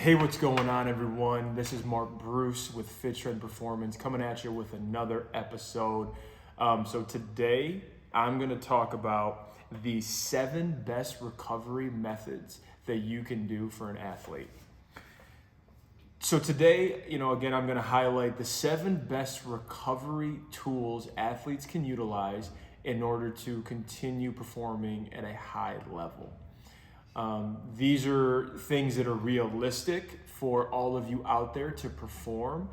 Hey, what's going on, everyone? This is Mark Bruce with Fit Trend Performance coming at you with another episode. So today I'm going to talk about the 7 best recovery methods that you can do for an athlete. So today, again, I'm going to highlight the 7 best recovery tools athletes can utilize in order to continue performing at a high level. These are things that are realistic for all of you out there to perform.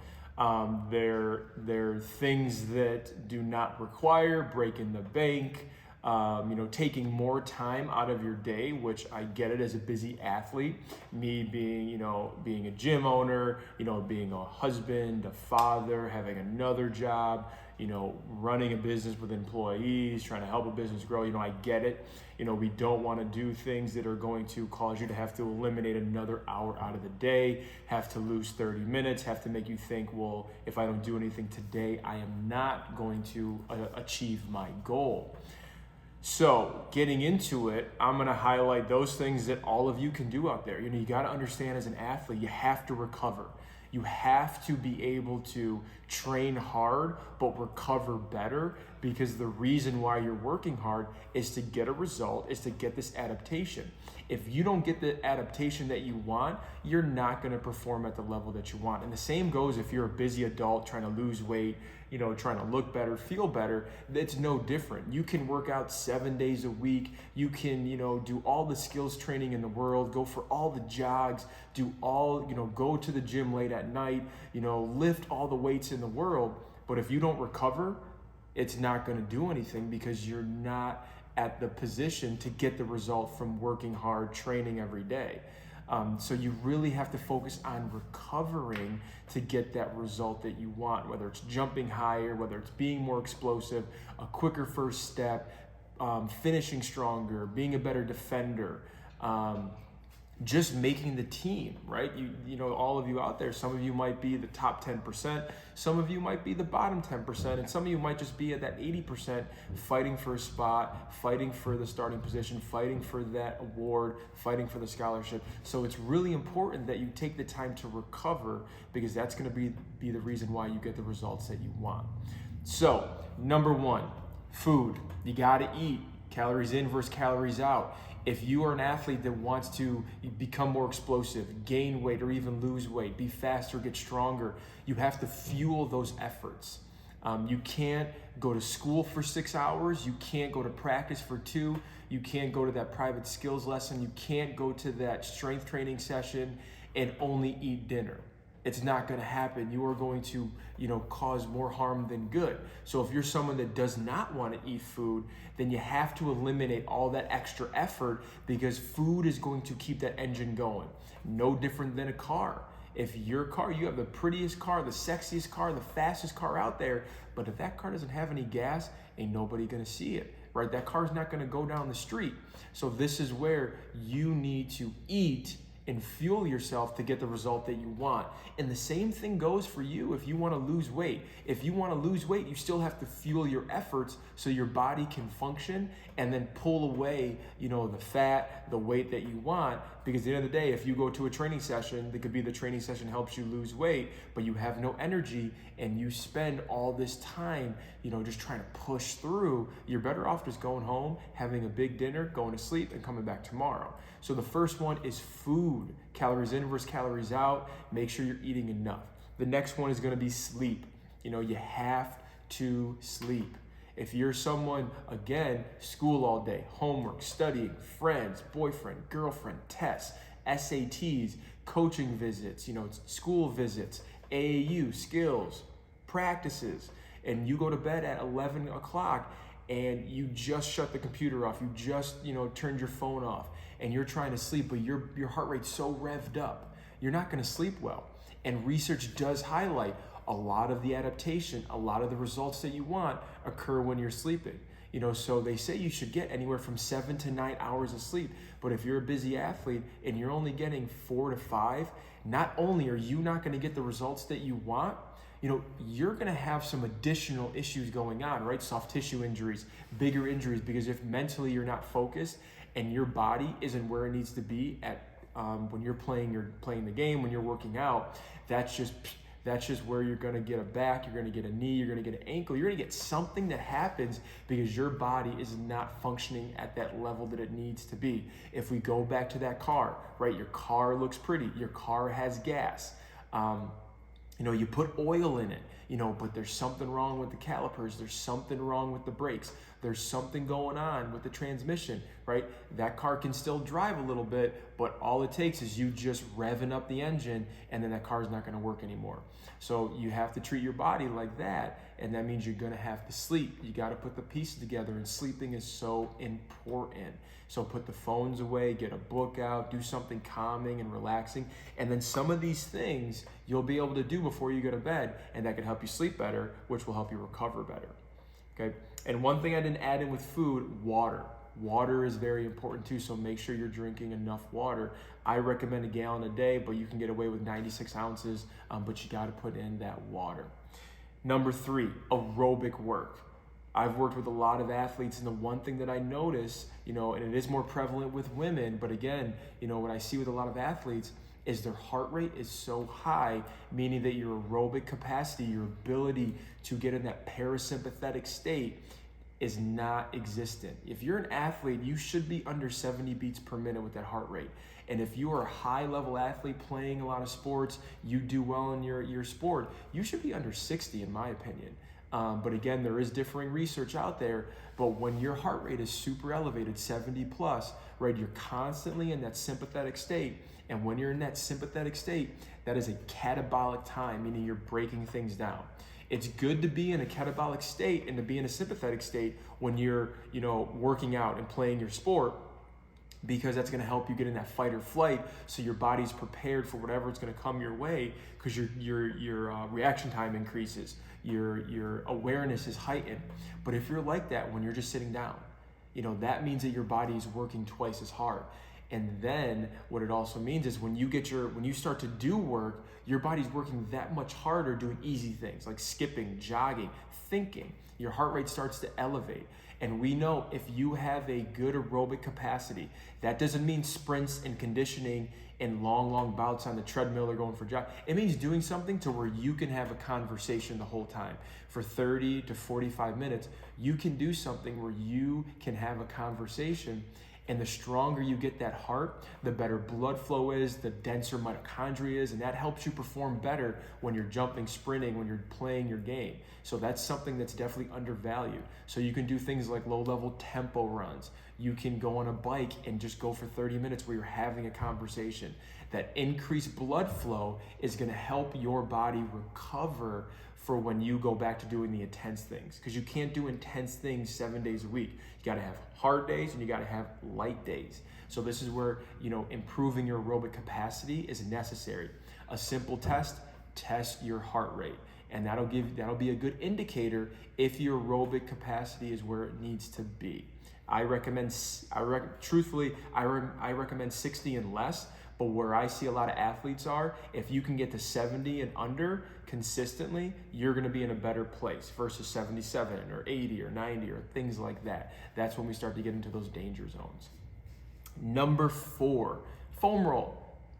They're things that do not require breaking the bank, taking more time out of your day, which I get it as a busy athlete, me being a gym owner, being a husband, a father, having another job, running a business with employees, trying to help a business grow. I get it. We don't want to do things that are going to cause you to have to eliminate another hour out of the day, have to lose 30 minutes, have to make you think, well, if I don't do anything today, I am not going to achieve my goal. So getting into it, I'm going to highlight those things that all of you can do out there. You got to understand, as an athlete, you have to recover. You have to be able to train hard, but recover better, because the reason why you're working hard is to get a result, is to get this adaptation. If you don't get the adaptation that you want, you're not going to perform at the level that you want. And the same goes if you're a busy adult trying to lose weight, trying to look better, feel better. It's no different. You can work out 7 days a week. You can, do all the skills training in the world, go for all the jogs, go to the gym late at night, lift all the weights in the world. But if you don't recover, it's not going to do anything, because you're not at the position to get the result from working hard, training every day. So you really have to focus on recovering to get that result that you want, whether it's jumping higher, whether it's being more explosive, a quicker first step, finishing stronger, being a better defender, just making the team, right? All of you out there, some of you might be the top 10%, some of you might be the bottom 10%, and some of you might just be at that 80%, fighting for a spot, fighting for the starting position, fighting for that award, fighting for the scholarship. So it's really important that you take the time to recover, because that's going to be the reason why you get the results that you want. So, number 1, food. You got to eat. Calories in versus calories out. If you are an athlete that wants to become more explosive, gain weight, or even lose weight, be faster, get stronger, you have to fuel those efforts. You can't go to school for 6 hours. You can't go to practice for 2. You can't go to that private skills lesson. You can't go to that strength training session and only eat dinner. It's not going to happen. You are going to, cause more harm than good. So if you're someone that does not want to eat food, then you have to eliminate all that extra effort, because food is going to keep that engine going. No different than a car. If your car, you have the prettiest car, the sexiest car, the fastest car out there, but if that car doesn't have any gas, ain't nobody going to see it, right? That car's not going to go down the street. So this is where you need to eat and fuel yourself to get the result that you want. And the same thing goes for you if you want to lose weight. If you want to lose weight, you still have to fuel your efforts so your body can function, and then pull away, the fat, the weight that you want. Because at the end of the day, if you go to a training session, that could be the training session helps you lose weight, but you have no energy and you spend all this time, just trying to push through, you're better off just going home, having a big dinner, going to sleep, and coming back tomorrow. So the first one is food. Calories in versus calories out. Make sure you're eating enough. The next one is going to be sleep. You have to sleep. If you're someone, again, school all day, homework, studying, friends, boyfriend, girlfriend, tests, SATs, coaching visits, school visits, AAU, skills, practices, and you go to bed at 11 o'clock and you just shut the computer off, you just, turned your phone off, and you're trying to sleep, but your heart rate's so revved up, you're not going to sleep well. And research does highlight a lot of the adaptation, a lot of the results that you want occur when you're sleeping. So they say you should get anywhere from 7 to 9 hours of sleep. But if you're a busy athlete and you're only getting 4 to 5, not only are you not going to get the results that you want, you're going to have some additional issues going on, right? Soft tissue injuries, bigger injuries, because if mentally you're not focused and your body isn't where it needs to be at when you're playing the game, when you're working out, that's just where you're going to get a back, you're going to get a knee, you're going to get an ankle, you're going to get something that happens because your body is not functioning at that level that it needs to be. If we go back to that car, right? Your car looks pretty, your car has gas. You put oil in it, but there's something wrong with the calipers, there's something wrong with the brakes, there's something going on with the transmission, right? That car can still drive a little bit, but all it takes is you just revving up the engine and then that car's not gonna work anymore. So you have to treat your body like that, and that means you're gonna have to sleep. You gotta put the pieces together, and sleeping is so important. So put the phones away, get a book out, do something calming and relaxing, and then some of these things you'll be able to do before you go to bed, and that can help you sleep better, which will help you recover better. Okay. And one thing I didn't add in with food, water. Water is very important too, so make sure you're drinking enough water. I recommend a gallon a day, but you can get away with 96 ounces, but you gotta put in that water. Number 3, aerobic work. I've worked with a lot of athletes, and the one thing that I notice, and it is more prevalent with women, but again, what I see with a lot of athletes is their heart rate is so high, meaning that your aerobic capacity, your ability to get in that parasympathetic state is not existent. If you're an athlete, you should be under 70 beats per minute with that heart rate. And if you are a high level athlete playing a lot of sports, you do well in your sport, you should be under 60 in my opinion. But again, there is differing research out there, but when your heart rate is super elevated, 70 plus, right, you're constantly in that sympathetic state. And when you're in that sympathetic state, that is a catabolic time, meaning you're breaking things down. It's good to be in a catabolic state and to be in a sympathetic state when you're, working out and playing your sport, because that's going to help you get in that fight or flight, so your body's prepared for whatever is going to come your way, because your reaction time increases, your awareness is heightened. But if you're like that when you're just sitting down, that means that your body is working twice as hard. And then what it also means is when you start to do work, your body's working that much harder doing easy things like skipping, jogging, thinking. Your heart rate starts to elevate. And we know if you have a good aerobic capacity, that doesn't mean sprints and conditioning and long bouts on the treadmill or going for jog. It means doing something to where you can have a conversation the whole time. For 30 to 45 minutes, you can do something where you can have a conversation. And the stronger you get that heart, the better blood flow is, the denser mitochondria is, and that helps you perform better when you're jumping, sprinting, when you're playing your game. So that's something that's definitely undervalued. So you can do things like low-level tempo runs. You can go on a bike and just go for 30 minutes where you're having a conversation. That increased blood flow is going to help your body recover for when you go back to doing the intense things, because you can't do intense things 7 days a week. You got to have hard days and you got to have light days. So this is where, improving your aerobic capacity is necessary. A simple test your heart rate, and that'll be a good indicator if your aerobic capacity is where it needs to be. I recommend 60 and less. But where I see a lot of athletes are, if you can get to 70 and under consistently, you're going to be in a better place versus 77 or 80 or 90 or things like that. That's when we start to get into those danger zones. Number 4, foam roll.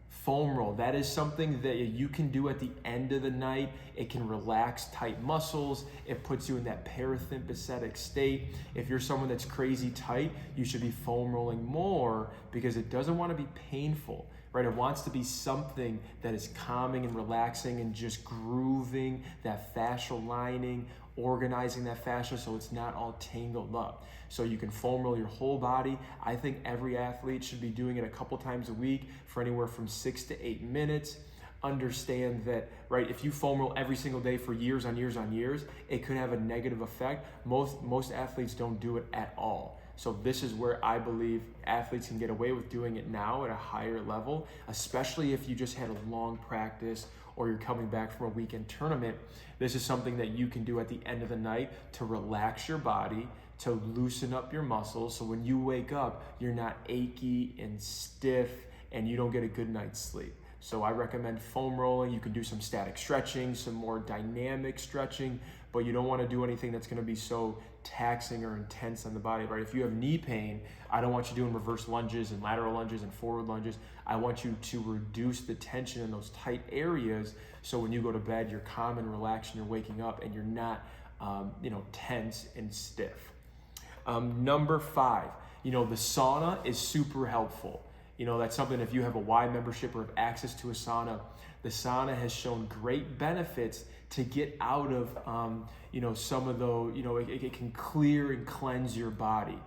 Foam roll, that is something that you can do at the end of the night. It can relax tight muscles. It puts you in that parasympathetic state. If you're someone that's crazy tight, you should be foam rolling more, because it doesn't want to be painful, right? It wants to be something that is calming and relaxing and just grooving that fascial lining, organizing that fascia so it's not all tangled up. So you can foam roll your whole body. I think every athlete should be doing it a couple times a week for anywhere from 6 to 8 minutes. Understand that, right, if you foam roll every single day for years on years on years, it could have a negative effect. Most athletes don't do it at all. So this is where I believe athletes can get away with doing it now at a higher level, especially if you just had a long practice or you're coming back from a weekend tournament. This is something that you can do at the end of the night to relax your body, to loosen up your muscles, so when you wake up, you're not achy and stiff and you don't get a good night's sleep. So I recommend foam rolling. You can do some static stretching, some more dynamic stretching, but you don't want to do anything that's going to be so taxing or intense on the body, right? If you have knee pain, I don't want you doing reverse lunges and lateral lunges and forward lunges. I want you to reduce the tension in those tight areas, so when you go to bed, you're calm and relaxed and you're waking up and you're not tense and stiff. Number 5, the sauna is super helpful. That's something, if you have a Y membership or have access to a sauna, the sauna has shown great benefits to get out of, some of those, it can clear and cleanse your body.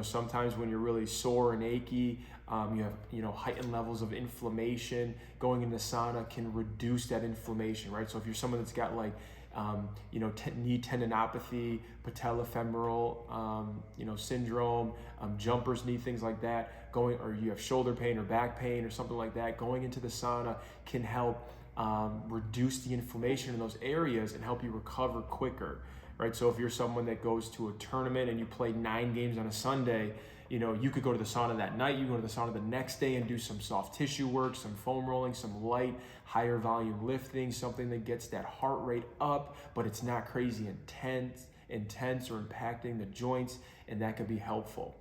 Sometimes when you're really sore and achy, you have, heightened levels of inflammation. Going in the sauna can reduce that inflammation, right? So if you're someone that's got like, knee tendinopathy, patellofemoral, syndrome, jumper's knee, things like that, or you have shoulder pain or back pain or something like that, going into the sauna can help reduce the inflammation in those areas and help you recover quicker, right? So if you're someone that goes to a tournament and you play 9 games on a Sunday, you could go to the sauna that night, you go to the sauna the next day and do some soft tissue work, some foam rolling, some light, higher volume lifting, something that gets that heart rate up, but it's not crazy intense or impacting the joints, and that could be helpful.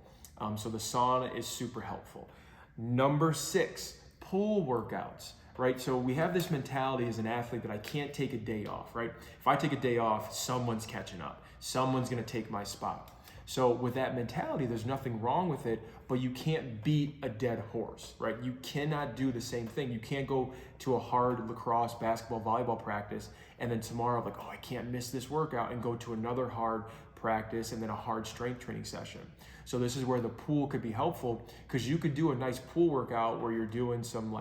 So the sauna is super helpful. Number 6, pool workouts, right? So we have this mentality as an athlete that I can't take a day off, right? If I take a day off, someone's catching up. Someone's gonna take my spot. So with that mentality, there's nothing wrong with it, but you can't beat a dead horse, right? You cannot do the same thing. You can't go to a hard lacrosse, basketball, volleyball practice, and then tomorrow, like, I can't miss this workout, and go to another hard practice and then a hard strength training session. So this is where the pool could be helpful, because you could do a nice pool workout where you're doing some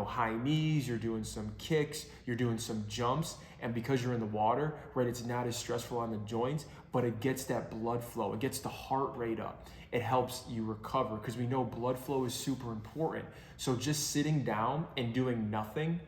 high knees, you're doing some kicks, you're doing some jumps, and because you're in the water, right, it's not as stressful on the joints, but it gets that blood flow, it gets the heart rate up, it helps you recover, because we know blood flow is super important. So just sitting down and doing nothing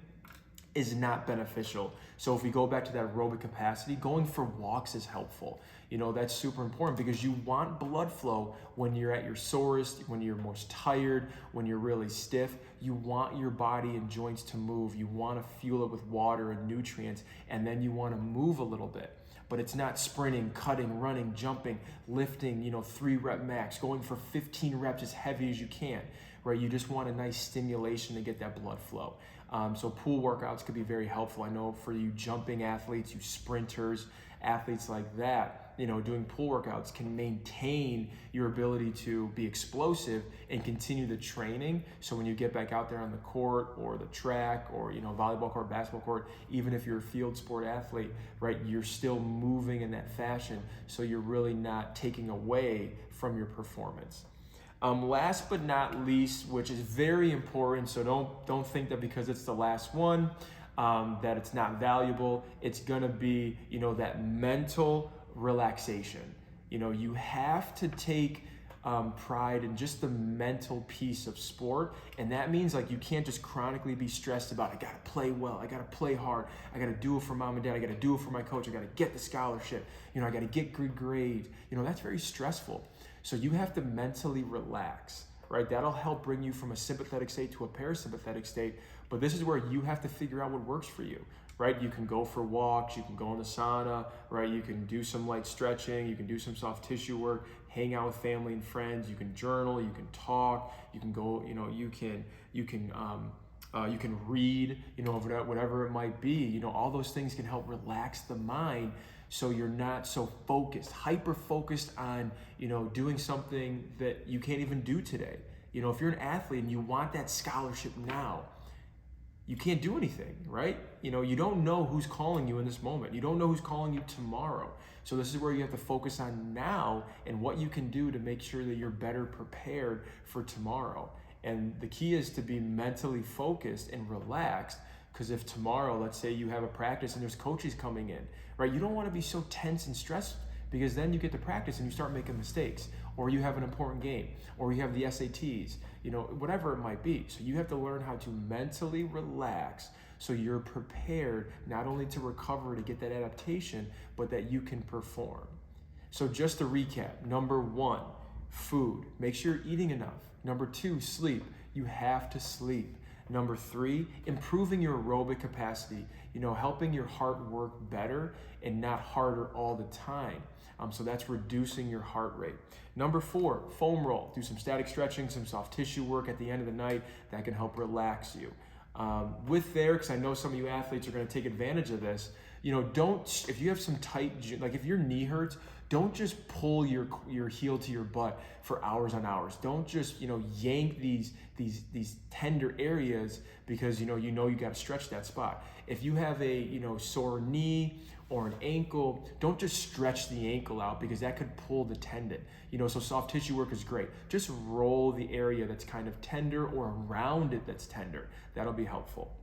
is not beneficial. So if we go back to that aerobic capacity, going for walks is helpful. That's super important, because you want blood flow when you're at your sorest, when you're most tired, when you're really stiff. You want your body and joints to move. You want to fuel it with water and nutrients, and then you want to move a little bit. But it's not sprinting, cutting, running, jumping, lifting, 3 rep max, going for 15 reps as heavy as you can, right? You just want a nice stimulation to get that blood flow. So pool workouts could be very helpful. I know for you jumping athletes, you sprinters, athletes like that, doing pool workouts can maintain your ability to be explosive and continue the training. So when you get back out there on the court or the track or, volleyball court, basketball court, even if you're a field sport athlete, right, you're still moving in that fashion. So you're really not taking away from your performance. Last but not least, which is very important, so don't think that because it's the last one that it's not valuable. It's gonna be that mental relaxation. You have to take pride in just the mental piece of sport, and that means you can't just chronically be stressed about, I gotta play well, I gotta play hard, I gotta do it for mom and dad, I gotta do it for my coach, I gotta get the scholarship, I gotta get good grades. That's very stressful. So you have to mentally relax, right? That'll help bring you from a sympathetic state to a parasympathetic state. But this is where you have to figure out what works for you, right? You can go for walks, you can go in the sauna, right? You can do some light stretching, you can do some soft tissue work, hang out with family and friends, you can journal, you can talk, you can go, you can read, whatever it might be. All those things can help relax the mind, so you're not so focused, hyper focused on, doing something that you can't even do today. If you're an athlete and you want that scholarship now, you can't do anything, right? You don't know who's calling you in this moment. You don't know who's calling you tomorrow. So this is where you have to focus on now and what you can do to make sure that you're better prepared for tomorrow. And the key is to be mentally focused and relaxed, because if tomorrow, let's say you have a practice and there's coaches coming in, right? You don't want to be so tense and stressed, because then you get to practice and you start making mistakes, or you have an important game, or you have the SATs, whatever it might be. So you have to learn how to mentally relax, so you're prepared not only to recover, to get that adaptation, but that you can perform. So just to recap, number 1, food. Make sure you're eating enough. Number 2, sleep. You have to sleep. Number 3, improving your aerobic capacity, helping your heart work better and not harder all the time. So that's reducing your heart rate. Number 4, foam roll. Do some static stretching, some soft tissue work at the end of the night that can help relax you. Because I know some of you athletes are going to take advantage of this, if you have some tight, like if your knee hurts, don't just pull your heel to your butt for hours on hours. Don't just, yank these tender areas because, you got to stretch that spot. If you have a, sore knee or an ankle, don't just stretch the ankle out because that could pull the tendon. So soft tissue work is great. Just roll the area that's kind of tender or around it that's tender. That'll be helpful.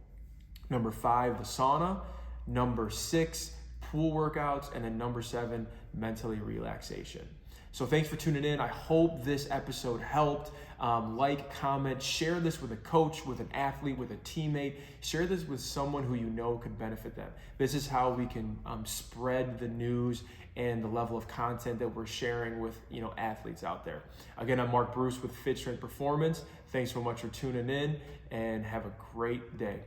Number 5, the sauna. Number 6, pool workouts. And then number 7, mentally relaxation. So thanks for tuning in. I hope this episode helped. Like, comment, share this with a coach, with an athlete, with a teammate. Share this with someone who could benefit them. This is how we can spread the news and the level of content that we're sharing with athletes out there. Again, I'm Mark Bruce with Fit Strength Performance. Thanks so much for tuning in and have a great day.